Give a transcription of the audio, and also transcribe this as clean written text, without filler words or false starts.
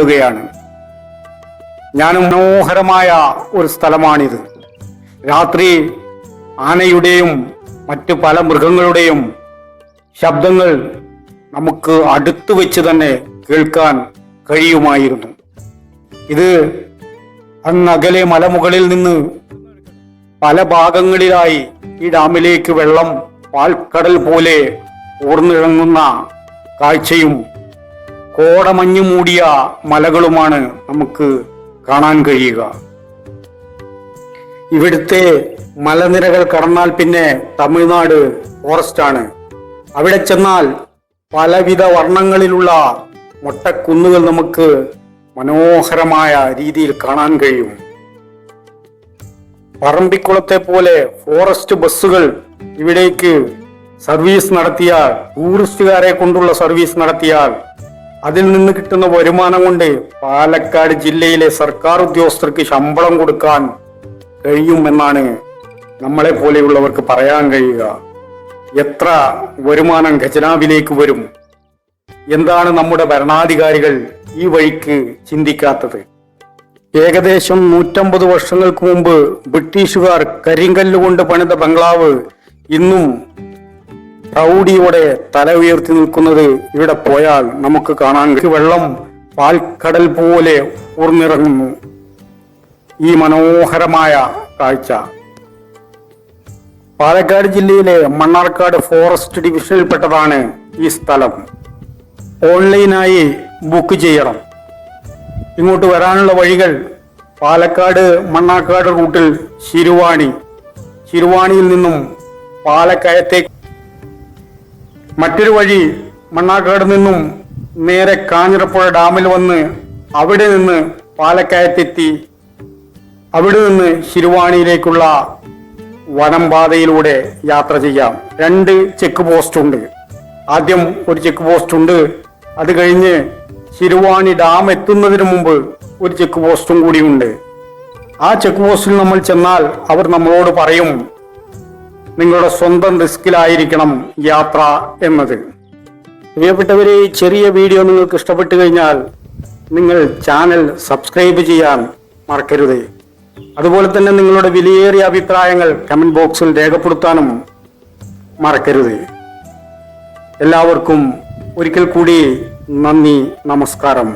ാണ് ഞാനും മനോഹരമായ ഒരു സ്ഥലമാണിത്. രാത്രി ആനയുടെയും മറ്റു പല മൃഗങ്ങളുടെയും ശബ്ദങ്ങൾ നമുക്ക് അടുത്തു വെച്ച് തന്നെ കേൾക്കാൻ കഴിയുമായിരുന്നു. ഇത് അങ്ങകലെ മലമുകളിൽ നിന്ന് പല ഭാഗങ്ങളിലായി ഈ ഡാമിലേക്ക് വെള്ളം പാൽക്കടൽ പോലെ ഊർന്നിറങ്ങുന്ന കാഴ്ചയും കോടമഞ്ഞു മൂടിയ മലകളുമാണ് നമുക്ക് കാണാൻ കഴിയുക. ഇവിടുത്തെ മലനിരകൾ കടന്നാൽ പിന്നെ തമിഴ്നാട് ഫോറസ്റ്റ് ആണ്. അവിടെ ചെന്നാൽ പലവിധ വർണ്ണങ്ങളിലുള്ള മൊട്ടക്കുന്നുകൾ നമുക്ക് മനോഹരമായ രീതിയിൽ കാണാൻ കഴിയും. പറമ്പിക്കുളത്തെ പോലെ ഫോറസ്റ്റ് ബസ്സുകൾ ഇവിടേക്ക് സർവീസ് നടത്തിയാൽ, ടൂറിസ്റ്റുകാരെ കൊണ്ടുള്ള സർവീസ് നടത്തിയാൽ അതിൽ നിന്ന് കിട്ടുന്ന വരുമാനം കൊണ്ട് പാലക്കാട് ജില്ലയിലെ സർക്കാർ ഉദ്യോഗസ്ഥർക്ക് ശമ്പളം കൊടുക്കാൻ കഴിയുമെന്നാണ് നമ്മളെ പോലെയുള്ളവർക്ക് പറയാൻ കഴിയുക. എത്ര വരുമാനം ഖജനാവിലേക്ക് വരും? എന്താണ് നമ്മുടെ ഭരണാധികാരികൾ ഈ വഴിക്ക് ചിന്തിക്കാത്തത്? ഏകദേശം 150 വർഷങ്ങൾക്ക് മുമ്പ് ബ്രിട്ടീഷുകാർ കരിങ്കല്ലുകൊണ്ട് പണിത ബംഗ്ലാവ് ഇന്നും പ്രൗഢിയോടെ തല ഉയർത്തി നിൽക്കുന്നത് ഇവിടെ പോയാൽ നമുക്ക് കാണാൻ കഴിയും. വെള്ളം പാൽക്കടൽ പോലെ ഊർന്നിറങ്ങുന്നു. ഈ മനോഹരമായ കാഴ്ച പാലക്കാട് ജില്ലയിലെ മണ്ണാർക്കാട് ഫോറസ്റ്റ് ഡിവിഷനിൽപ്പെട്ടതാണ് ഈ സ്ഥലം. ഓൺലൈനായി ബുക്ക് ചെയ്യണം. ഇങ്ങോട്ട് വരാനുള്ള വഴികൾ പാലക്കാട് മണ്ണാർക്കാട് റൂട്ടിൽ ശിരുവാണിയിൽ നിന്നും പാലക്കയത്തേക്ക്, മറ്റൊരു വഴി മണ്ണാർക്കാട് നിന്നും നേരെ കാഞ്ഞിരപ്പുഴ ഡാമിൽ വന്ന് അവിടെ നിന്ന് പാലക്കയത്തെത്തി അവിടെ നിന്ന് ശിരുവാണിയിലേക്കുള്ള വനം പാതയിലൂടെ യാത്ര ചെയ്യാം. 2 ചെക്ക് പോസ്റ്റ് ഉണ്ട്. ആദ്യം ഒരു ചെക്ക് പോസ്റ്റ് ഉണ്ട്. അത് കഴിഞ്ഞ് ശിരുവാണി ഡാം എത്തുന്നതിന് മുമ്പ് ഒരു ചെക്ക് പോസ്റ്റും കൂടിയുണ്ട്. ആ ചെക്ക് പോസ്റ്റിൽ നമ്മൾ ചെന്നാൽ അവർ നമ്മളോട് പറയും നിങ്ങളുടെ സ്വന്തം റിസ്കിലായിരിക്കണം യാത്ര എന്നത്. പ്രിയപ്പെട്ടവരെ, ഈ ചെറിയ വീഡിയോ നിങ്ങൾക്ക് ഇഷ്ടപ്പെട്ടു കഴിഞ്ഞാൽ നിങ്ങൾ ചാനൽ സബ്സ്ക്രൈബ് ചെയ്യാൻ മറക്കരുത്. അതുപോലെ തന്നെ നിങ്ങളുടെ വിലയേറിയ അഭിപ്രായങ്ങൾ കമന്റ് ബോക്സിൽ രേഖപ്പെടുത്താനും മറക്കരുത്. എല്ലാവർക്കും ഒരിക്കൽ കൂടി നന്ദി, നമസ്കാരം.